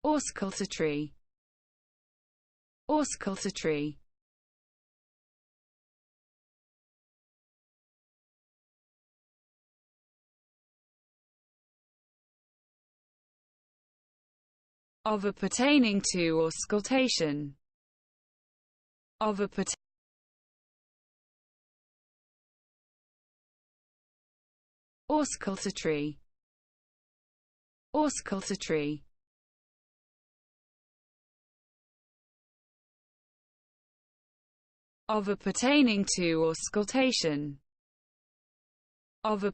Auscultatory. Auscultatory. Of or pertaining to auscultation. Of or Auscultatory. Auscultatory. Of or pertaining to auscultation. Of or